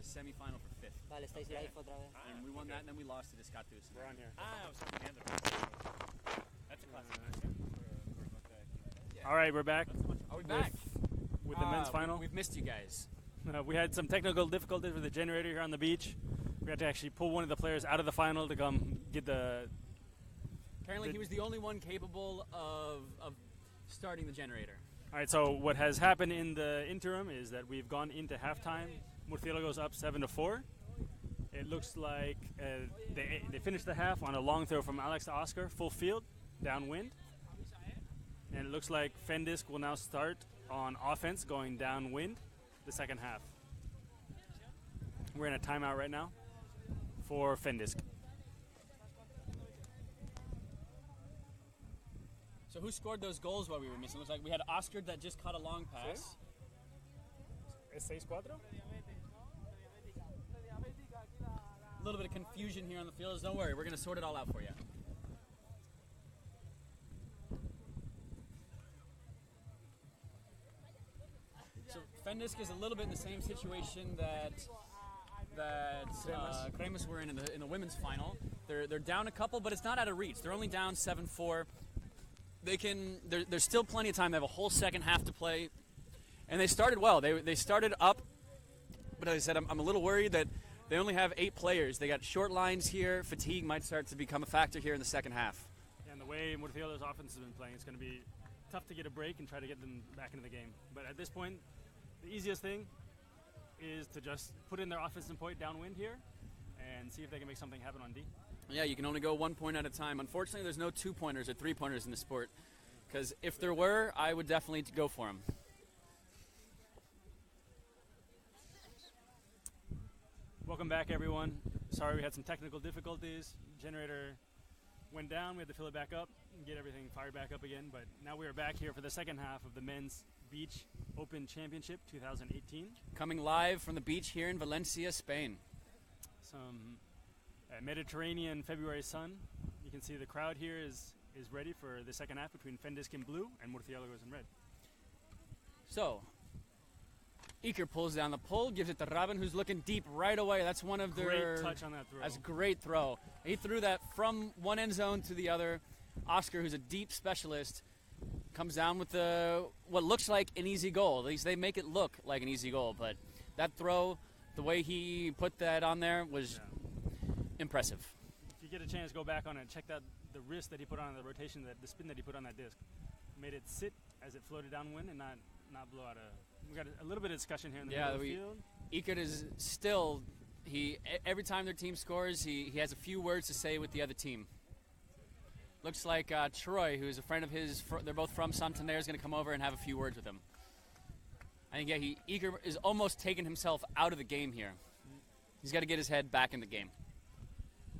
semi-final for 5th. Vale, estáis live otra vez. And we won that, and then we lost to Descatus. We're on here. That's a classic. All right, we're back Are we back? with the men's final. We've missed you guys. We had some technical difficulties with the generator here on the beach. We had to actually pull one of the players out of the final to come get the... Apparently he was the only one capable of starting the generator. All right, so what has happened in the interim is that we've gone into halftime. Murciélagos up 7-4. It looks like they finished the half on a long throw from Alex to Oscar, full field, downwind. And it looks like Fendisc will now start on offense, going downwind the second half. We're in a timeout right now for Fendisc. So who scored those goals while we were missing? Looks like we had Oscar that just caught a long pass. Es 6-4? A little bit of confusion here on the field. Don't worry, we're going to sort it all out for you. So Fendisc is a little bit in the same situation that Cremas were in the women's final. They're down a couple, but it's not out of reach. They're only down 7-4. There's still plenty of time. They have a whole second half to play, and they started well. They started up, but as I said, I'm a little worried that they only have 8 players. They got short lines here. Fatigue might start to become a factor here in the second half. Yeah, and the way Murciélagos' offense has been playing, it's going to be tough to get a break and try to get them back into the game. But at this point, the easiest thing is to just put in their offensive point downwind here and see if they can make something happen on D. Yeah, you can only go 1 point at a time. Unfortunately, there's no 2-pointers or 3-pointers in the sport, because if there were, I would definitely go for them. Welcome back, everyone. Sorry we had some technical difficulties. Generator went down. We had to fill it back up and get everything fired back up again. But now we are back here for the second half of the Men's Beach Open Championship 2018. Coming live from the beach here in Valencia, Spain. Some Mediterranean February sun. You can see the crowd here is ready for the second half between Fendisc in blue and Murciélagos in red. So, Iker pulls down the pull, gives it to Robin, who's looking deep right away. That's one of their... Great touch on that throw. That's a great throw. He threw that from one end zone to the other. Oscar, who's a deep specialist, comes down with what looks like an easy goal. At least they make it look like an easy goal. But that throw, the way he put that on there was impressive. If you get a chance, go back on it and check the wrist that he put on the rotation, the spin that he put on that disc. Made it sit as it floated downwind and not blow out we got a little bit of discussion here in the middle of the field. Iker is still, every time their team scores, he has a few words to say with the other team. Looks like Troy, who is a friend of his, they're both from Santander, is going to come over and have a few words with him. I think, Iker is almost taking himself out of the game here. He's got to get his head back in the game.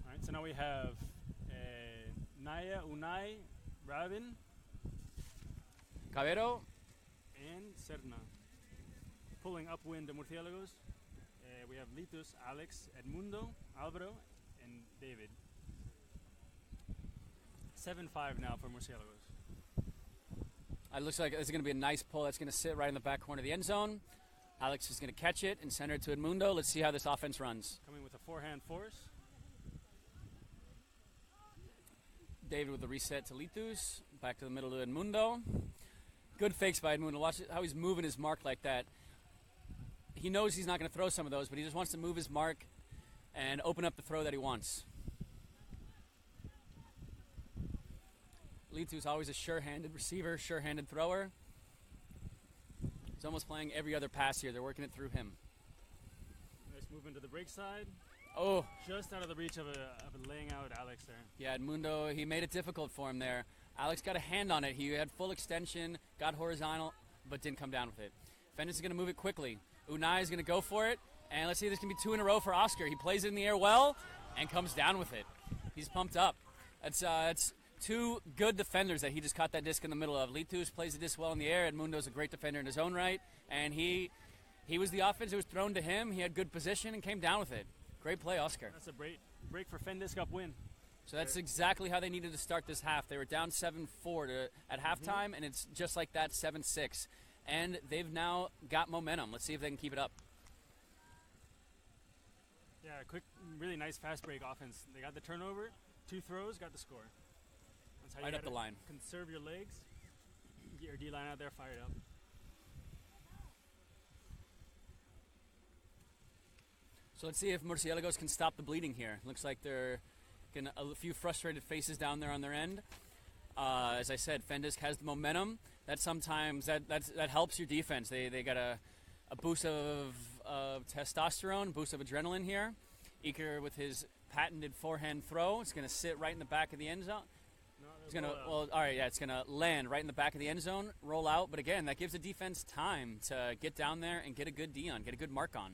All right, so now we have Naya, Unai, Rabin, Cabero, and Serna. Pulling upwind to Murciélagos, we have Litus, Alex, Edmundo, Alvaro, and David. 7-5 now for Murciélagos. It looks like it's going to be a nice pull. That's going to sit right in the back corner of the end zone. Alex is going to catch it and send it to Edmundo. Let's see how this offense runs. Coming with a forehand force. David with the reset to Litus. Back to the middle to Edmundo. Good fakes by Edmundo. Watch how he's moving his mark like that. He knows he's not going to throw some of those, but he just wants to move his mark and open up the throw that he wants. Litu's always a sure-handed receiver, sure-handed thrower. He's almost playing every other pass here. They're working it through him. Nice movement to the break side. Oh. Just out of the reach of a laying out Alex there. Yeah, Edmundo, he made it difficult for him there. Alex got a hand on it. He had full extension, got horizontal, but didn't come down with it. Fendisc is going to move it quickly. Unai is going to go for it, and let's see if this can be 2 in a row for Oscar. He plays it in the air well and comes down with it. He's pumped up. It's 2 good defenders that he just caught that disc in the middle of. Litus plays the disc well in the air. Edmundo's a great defender in his own right, and he was the offense. It was thrown to him. He had good position and came down with it. Great play, Oscar. That's a break for Fendisc upwind. So that's exactly how they needed to start this half. They were down 7-4 at halftime, and it's just like that, 7-6. And they've now got momentum. Let's see if they can keep it up. Yeah, quick, really nice fast break offense. They got the turnover, 2 throws, got the score. That's how you Right up the line. Conserve your legs. Get your D-line out there fired up. So let's see if Murciélagos can stop the bleeding here. Looks like they're getting a few frustrated faces down there on their end. As I said, Fendisc has the momentum. That sometimes that helps your defense. They got a boost of testosterone, boost of adrenaline here. Iker with his patented forehand throw. It's going to sit right in the back of the end zone. It's going to it's going to land right in the back of the end zone, roll out. But again, that gives the defense time to get down there and get a good D on, get a good mark on.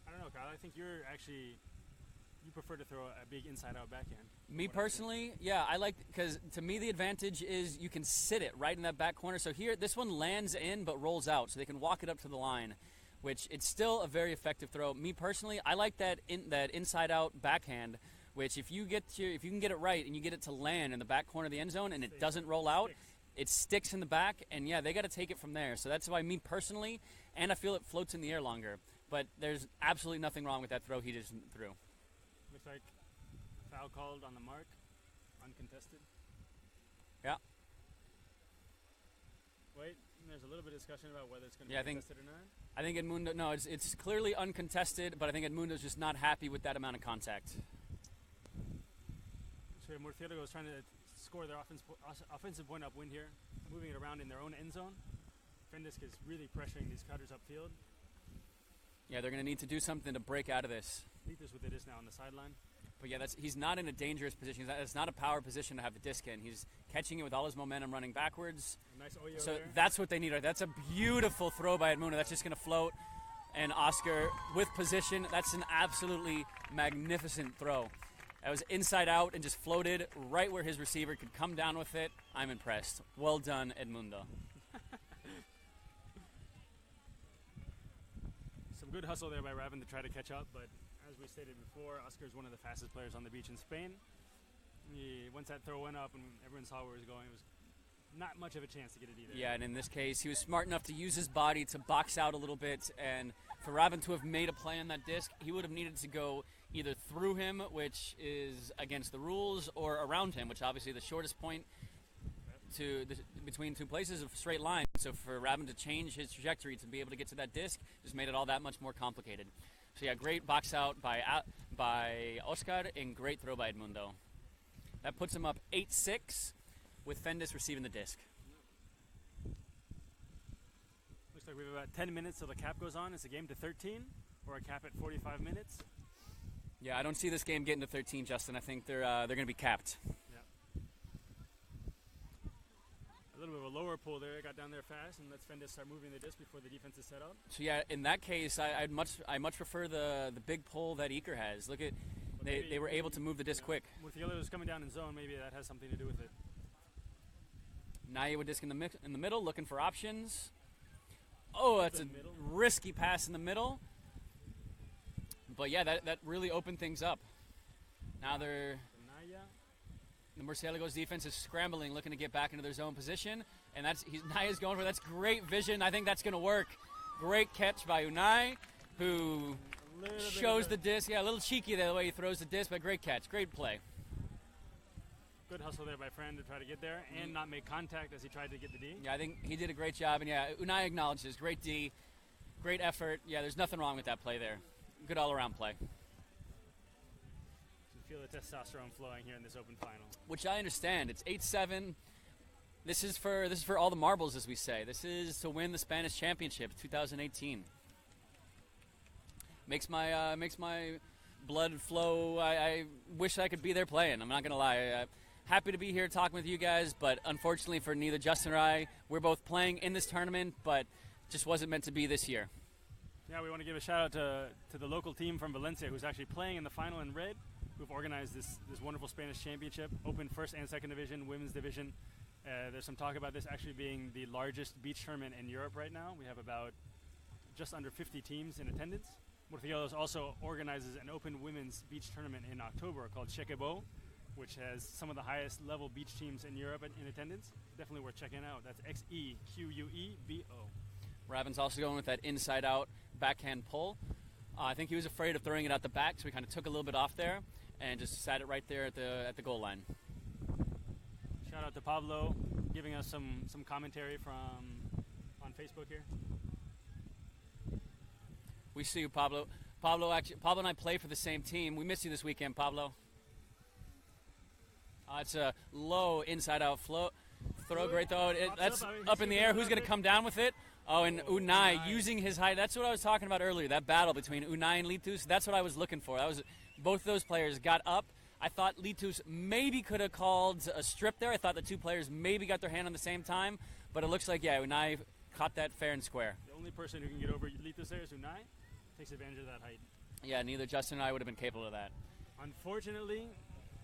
I don't know, Kyle. I think you prefer to throw a big inside-out backhand. Me personally, yeah, I like, because to me the advantage is you can sit it right in that back corner. So here, this one lands in but rolls out, so they can walk it up to the line, which it's still a very effective throw. Me personally, I like that inside-out backhand, which if you can get it right and you get it to land in the back corner of the end zone and it doesn't roll out, it sticks in the back, and yeah, they got to take it from there. So that's why me personally, and I feel it floats in the air longer. But there's absolutely nothing wrong with that throw he just threw. Looks like foul called on the mark, uncontested. Yeah. Wait, there's a little bit of discussion about whether it's going to be contested or not. I think Edmundo, no, it's clearly uncontested, but I think Edmundo's just not happy with that amount of contact. So Murciélagos is trying to score their offensive point up win here, moving it around in their own end zone. Fendisc is really pressuring these cutters upfield. Yeah, they're going to need to do something to break out of this. Leithers with it is now on the sideline. But yeah, he's not in a dangerous position. It's not a power position to have the disc in. He's catching it with all his momentum running backwards. Nice Oyo so there. That's what they need. That's a beautiful throw by Edmundo. That's just going to float. And Oscar with position. That's an absolutely magnificent throw. That was inside out and just floated right where his receiver could come down with it. I'm impressed. Well done, Edmundo. Some good hustle there by Raven to try to catch up, but as we stated before, Oscar is one of the fastest players on the beach in Spain. Once that throw went up and everyone saw where it was going, it was not much of a chance to get it either. Yeah, and in this case, he was smart enough to use his body to box out a little bit, and for Raven to have made a play on that disc, he would have needed to go either through him, which is against the rules, or around him, which obviously the shortest point between two places of straight line. So for Raven to change his trajectory to be able to get to that disc just made it all that much more complicated. So yeah, great box out by Oscar and great throw by Edmundo. That puts him up 8-6 with Fendisc receiving the disc. Looks like we have about 10 minutes till the cap goes on. It's a game to 13 or a cap at 45 minutes. Yeah, I don't see this game getting to 13, Justin. I think they're going to be capped. A little bit of a lower pull there. Got down there fast, and let's Fendisc start moving the disc before the defense is set up. So yeah, in that case, I much prefer the big pull that Iker has. Look at they were able to move the disc quick. Murciélagos was coming down in zone. Maybe that has something to do with it. Naya with disc in the middle, looking for options. Oh, that's a risky pass in the middle. But yeah, that really opened things up. Now the Murciélagos defense is scrambling, looking to get back into their zone position, and Naya's going for that's great vision. I think that's going to work. Great catch by Unai, who shows the disc. Yeah, a little cheeky there the way he throws the disc, but great catch, great play. Good hustle there by Fran to try to get there and not make contact as he tried to get the D. Yeah, I think he did a great job, and yeah, Unai acknowledges great D, great effort. Yeah, there's nothing wrong with that play there. Good all-around play. Feel the testosterone flowing here in this open final. Which I understand. It's 8-7. This is for all the marbles, as we say. This is to win the Spanish Championship 2018. Makes my blood flow. I wish I could be there playing. I'm not gonna lie. Happy to be here talking with you guys, but unfortunately for neither Justin or I, we're both playing in this tournament, but just wasn't meant to be this year. Yeah, we want to give a shout out to the local team from Valencia who's actually playing in the final in red, who've organized this wonderful Spanish championship, open first and second division, women's division. There's some talk about this actually being the largest beach tournament in Europe right now. We have about just under 50 teams in attendance. Murciélagos also organizes an open women's beach tournament in October called Chequebo, which has some of the highest level beach teams in Europe in attendance. Definitely worth checking out. That's XEQUEBO. Raven's also going with that inside-out backhand pull. I think he was afraid of throwing it out the back, so he kind of took a little bit off there and just sat it right there at the goal line. Shout out to Pablo, giving us some commentary on Facebook here. We see you, Pablo. Pablo and I play for the same team. We miss you this weekend, Pablo. It's a low inside-out throw. Great throw. That's up in the air. Who's going to come down with it? Oh, and Unai using his height. That's what I was talking about earlier, that battle between Unai and Litus. That's what I was looking for. Both those players got up. I thought Litus maybe could have called a strip there. I thought the two players maybe got their hand on the same time. But it looks like, Unai caught that fair and square. The only person who can get over Litus there is Unai. Takes advantage of that height. Yeah, neither Justin and I would have been capable of that. Unfortunately,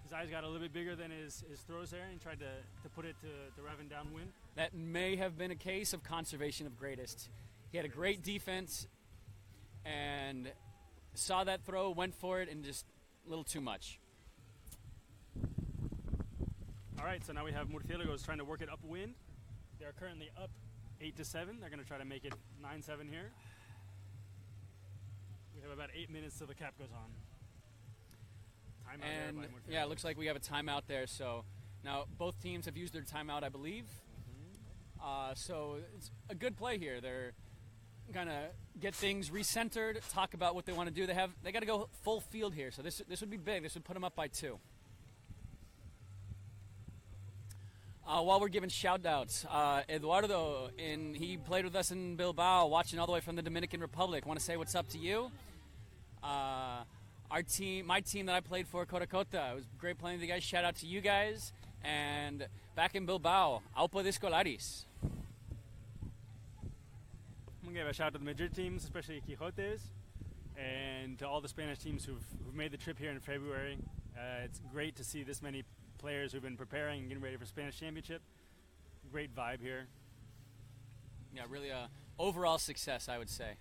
his eyes got a little bit bigger than his throws there, and tried to put it to Raven downwind. That may have been a case of conservation of greatest. He had a great defense and saw that throw, went for it, and just a little too much. All right, so now we have Murciélagos trying to work it upwind. They are currently up 8-7. They're going to try to make it 9-7 here. We have about 8 minutes till the cap goes on. Timeout And there by Murciélagos. yeah, it looks like we have a timeout there. So now both teams have used their timeout, I believe. So it's a good play here. They're gonna get things recentered, talk about what they want to do. They got to go full field here. So this would be big. This would put them up by 2. While we're giving shout-outs, Eduardo, he played with us in Bilbao, watching all the way from the Dominican Republic. Want to say what's up to you? My team that I played for, Coracota, it was great playing with you guys. Shout-out to you guys. And back in Bilbao, Aupa de Escolaris. I'm going to give a shout out to the Madrid teams, especially Quijotes, and to all the Spanish teams who've made the trip here in February. It's great to see this many players who've been preparing and getting ready for Spanish Championship. Great vibe here. Yeah, really overall success, I would say.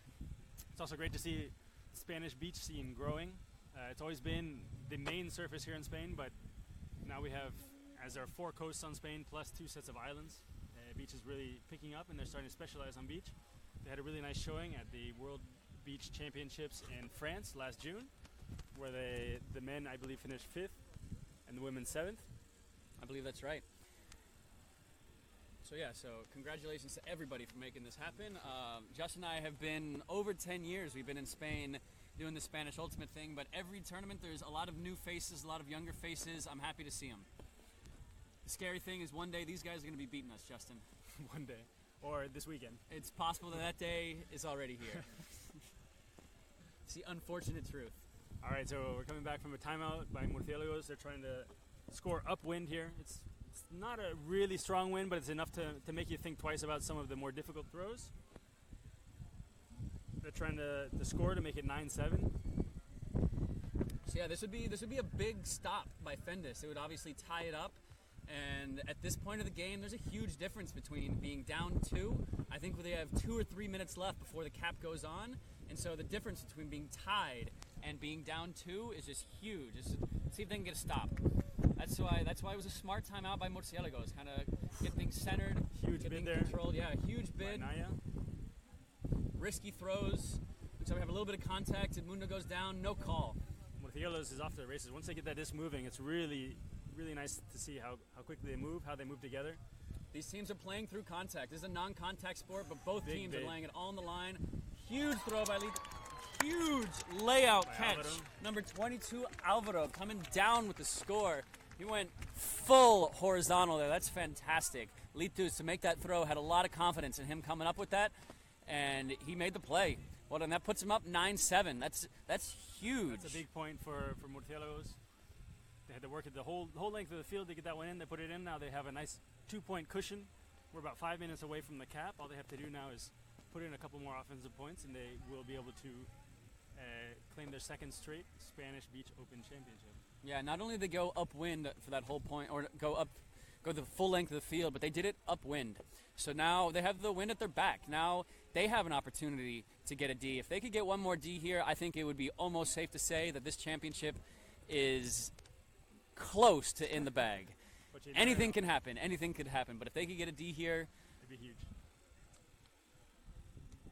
It's also great to see Spanish beach scene growing. It's always been the main surface here in Spain, but now we have, as there are 4 coasts on Spain plus 2 sets of islands, beach is really picking up and they're starting to specialize on beach. They had a really nice showing at the World Beach Championships in France last June, where the men, I believe, finished 5th and the women 7th. I believe that's right. So congratulations to everybody for making this happen. Justin and I have been over 10 years. We've been in Spain doing the Spanish Ultimate thing, but every tournament there's a lot of new faces, a lot of younger faces. I'm happy to see them. The scary thing is one day these guys are going to be beating us, Justin. One day. Or this weekend. It's possible that day is already here. It's the unfortunate truth. All right, so we're coming back from a timeout by Murciélagos. They're trying to score upwind here. It's not a really strong wind, but it's enough to make you think twice about some of the more difficult throws. They're trying to score to make it 9-7. So yeah, this would be a big stop by Fendisc. It would obviously tie it up. And at this point of the game, there's a huge difference between being down 2. I think they have 2 or 3 minutes left before the cap goes on. And so the difference between being tied and being down 2 is just huge. Just see if they can get a stop. That's why it was a smart timeout by Murciélagos. Kind of get things centered, Huge get bid things there. controlled. Yeah, huge bid. Risky throws. Looks like we have a little bit of contact. And Mundo goes down. No call. Murciélagos is off to the races. Once they get that disc moving, it's really nice to see how quickly they move, how they move together. These teams are playing through contact. This is a non-contact sport, but both teams bid. are laying it all on the line. Huge throw by Lee. Huge layout catch. Alvaro. Number 22, Alvaro, coming down with the score. He went full horizontal there. That's fantastic. Litus, to make that throw, had a lot of confidence in him coming up with that, and he made the play. Well, and that puts him up 9-7. That's huge. That's a big point for Murciélagos. They had to work at the whole length of the field to get that one in. They put it in. Now they have a nice 2-point cushion. We're about 5 minutes away from the cap. All they have to do now is put in a couple more offensive points, and they will be able to claim their second straight Spanish Beach Open Championship. Yeah, not only did they go upwind for that whole point, or go the full length of the field, but they did it upwind. So now they have the wind at their back. Now they have an opportunity to get a D. If they could get one more D here, I think it would be almost safe to say that this championship is close to in the bag. Anything can happen. Anything could happen. But if they could get a D here, it'd be huge.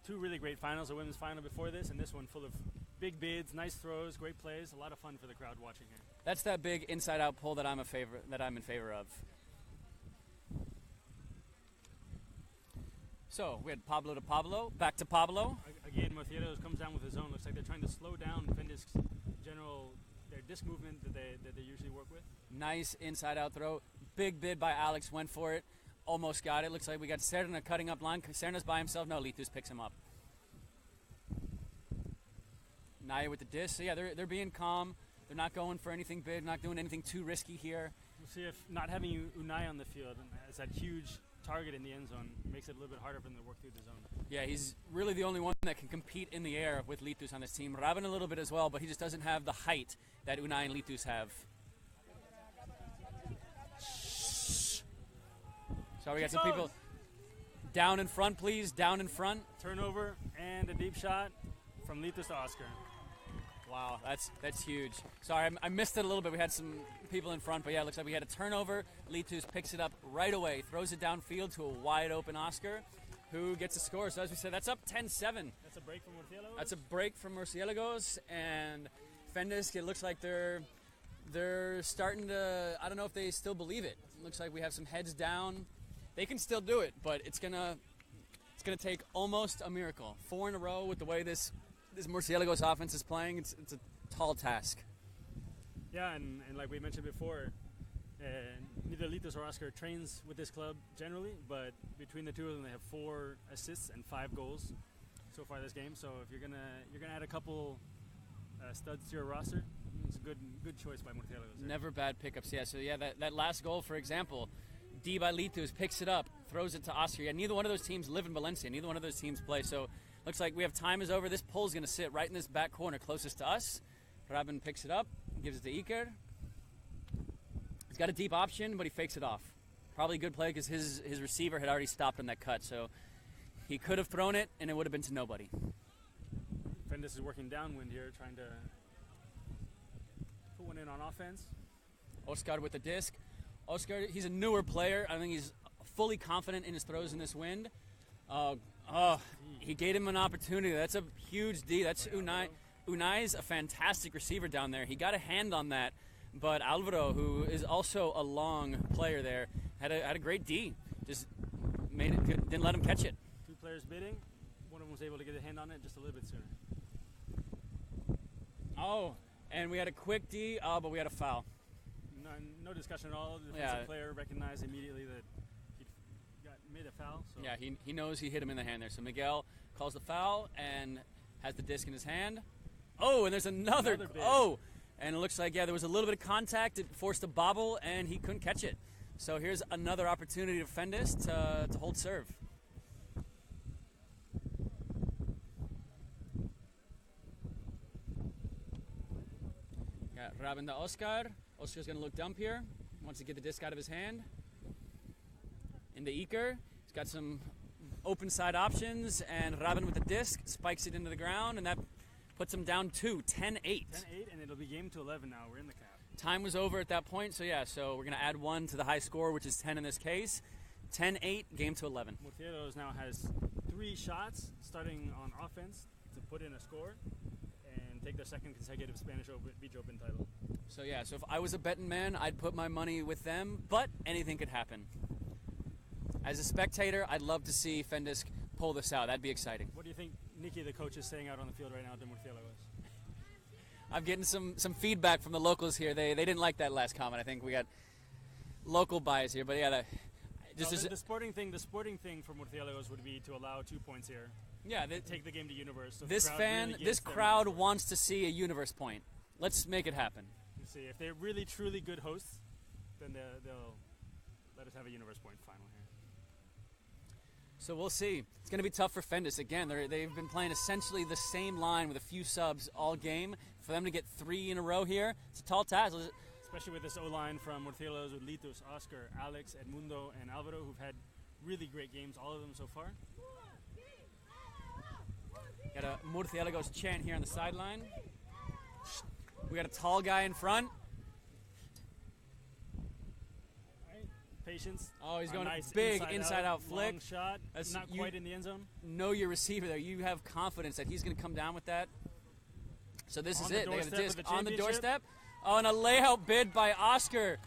2 really great finals, a women's final before this, and this one full of big bids, nice throws, great plays, a lot of fun for the crowd watching here. That's that big inside-out pull that I'm in favor of. So we had Pablo to Pablo, back to Pablo. Again, Murciélagos comes down with his own. Looks like they're trying to slow down Fendisc's general, their disc movement that they usually work with. Nice inside-out throw. Big bid by Alex, went for it. Almost got it. Looks like we got Serna cutting up line. Serna's by himself. No, Litus picks him up. Naya with the disc. So yeah, they're being calm. They're not going for anything big, not doing anything too risky here. We'll see if not having Unai on the field as that huge target in the end zone makes it a little bit harder for them to work through the zone. Yeah, he's really the only one that can compete in the air with Litus on this team. Rabin a little bit as well, but he just doesn't have the height that Unai and Litus have. So we got some people down in front, please. Down in front. Turnover and a deep shot from Litus to Oscar. Wow, that's huge. Sorry, I missed it a little bit. We had some people in front, but yeah, it looks like we had a turnover. Litus picks it up right away, throws it downfield to a wide open Oscar, who gets a score. So as we said, that's up 10-7. That's a break from Murciélagos? That's a break from Murciélagos, and Fendisc, it looks like they're starting to, I don't know if they still believe it. It looks like we have some heads down. They can still do it, but it's gonna take almost a miracle. 4 in a row with the way this Murciélagos offense is playing. It's a tall task. Yeah, and like we mentioned before, neither Litus or Oscar trains with this club generally, but between the two of them, they have 4 assists and 5 goals so far this game. So if you're gonna add a couple studs to your roster, it's a good choice by Murciélagos. Never bad pickups. Yeah. So yeah, that last goal, for example. D by Litus picks it up, throws it to Oscar. Yeah, neither one of those teams live in Valencia. Neither one of those teams play. So looks like we have time is over. This pole's going to sit right in this back corner closest to us. Rabin picks it up, gives it to Iker. He's got a deep option, but he fakes it off. Probably a good play because his receiver had already stopped on that cut. So he could have thrown it, and it would have been to nobody. Fendisc is working downwind here, trying to put one in on offense. Oscar with the disc. Oscar, he's a newer player. I think he's fully confident in his throws in this wind. He gave him an opportunity. That's a huge D. That's Unai. Unai's a fantastic receiver down there. He got a hand on that, but Alvaro, who is also a long player there, had a great D. Just made it good, didn't let him catch it. 2 players bidding. One of them was able to get a hand on it just a little bit sooner. Oh, and we had a quick D, but we had a foul. No discussion at all. The defensive player recognized immediately that he made a foul. So. Yeah, he knows he hit him in the hand there. So Miguel calls the foul and has the disc in his hand. Oh, and there's another and it looks like, yeah, there was a little bit of contact. It forced a bobble, and he couldn't catch it. So here's another opportunity to Fendisc to hold serve. Got Rabin to Oscar. Oscar's going to look dump here. Wants to get the disc out of his hand. Into Iker. He's got some open side options, and Rabin with the disc spikes it into the ground, and that puts him down 2, 10-8. 10-8, and it'll be game to 11 now. We're in the cap. Time was over at that point, so yeah, so we're going to add 1 to the high score, which is 10 in this case. 10-8, game to 11. Murciélagos now has 3 shots starting on offense to put in a score and take their second consecutive Spanish Beach Open title. So yeah, so if I was a betting man, I'd put my money with them, but anything could happen. As a spectator, I'd love to see Fendisc pull this out. That'd be exciting. What do you think Nicky, the coach, is saying out on the field right now at the Murciélagos? I'm getting some feedback from the locals here. They didn't like that last comment. I think we got local bias here, but yeah, the sporting thing for Murciélagos would be to allow 2 points here. Yeah, take the game to Universe. So this crowd wants to see a Universe point. Let's make it happen. Let's see if they're really truly good hosts, then they'll let us have a Universe point final here. So we'll see. It's going to be tough for Fendisc. Again, they've been playing essentially the same line with a few subs all game. For them to get 3 in a row here, it's a tall task. Especially with this O-line from Murciélagos with Litus, Oscar, Alex, Edmundo, and Alvaro, who've had really great games, all of them so far. Got a Murciélagos chant here on the sideline. We got a tall guy in front. Patience. Oh, he's going nice big inside out flick. Long shot. That's not quite in the end zone. Know your receiver there. You have confidence that he's going to come down with that. So this is On the it. They have the doorstep disc of the on the championship. doorstep. Oh, and a layout bid by Oscar.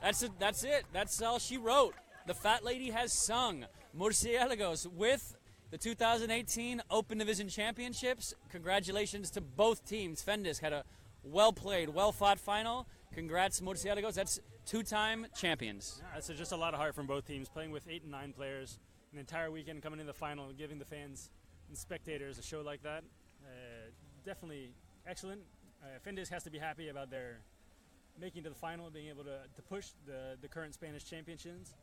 That's it. That's it. That's all she wrote. The fat lady has sung. Murciélagos with the 2018 Open Division Championships. Congratulations to both teams. Fendisc had a well-played, well-fought final. Congrats, Murciélagos. That's two-time champions. Yeah, it's just a lot of heart from both teams, playing with 8 and 9 players, an entire weekend coming in the final, giving the fans and spectators a show like that. Definitely excellent. Fendisc has to be happy about their making to the final, being able to push the current Spanish champions,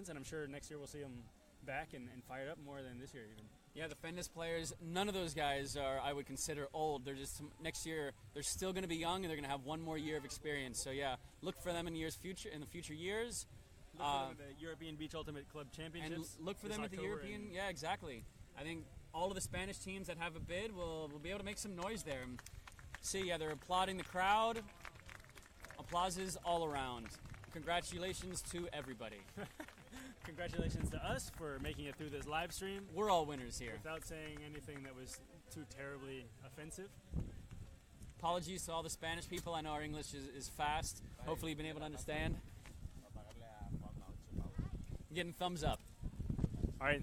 and I'm sure next year we'll see them back and fired up more than this year even. Yeah, the Fendisc players, none of those guys are, I would consider, old. They're just, next year, they're still going to be young, and they're going to have one more year of experience. So yeah, look for them in the future years. Look for them at the European Beach Ultimate Club Championships. And look for them at the October European, yeah, exactly. I think all of the Spanish teams that have a bid will be able to make some noise there. See, yeah, they're applauding the crowd. Applauses all around. Congratulations to everybody. Congratulations to us for making it through this live stream. We're all winners here. Without saying anything that was too terribly offensive. Apologies to all the Spanish people. I know our English is fast. Hopefully you've been able to understand. Getting thumbs up. All right,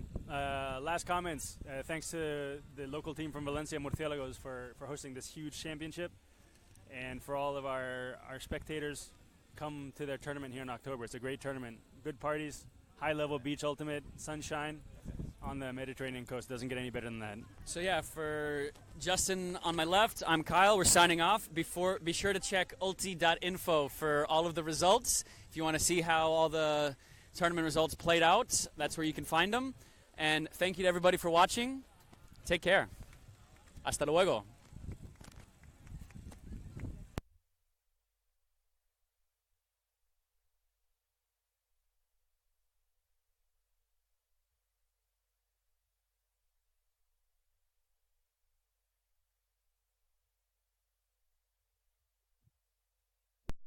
last comments. Thanks to the local team from Valencia, Murciélagos, for hosting this huge championship. And for all of our spectators, come to their tournament here in October. It's a great tournament. Good parties, high-level beach ultimate, sunshine on the Mediterranean coast. Doesn't get any better than that. So yeah, for Justin on my left, I'm Kyle. We're signing off. Be sure to check ulti.info for all of the results. If you want to see how all the tournament results played out, that's where you can find them. And thank you to everybody for watching. Take care. Hasta luego.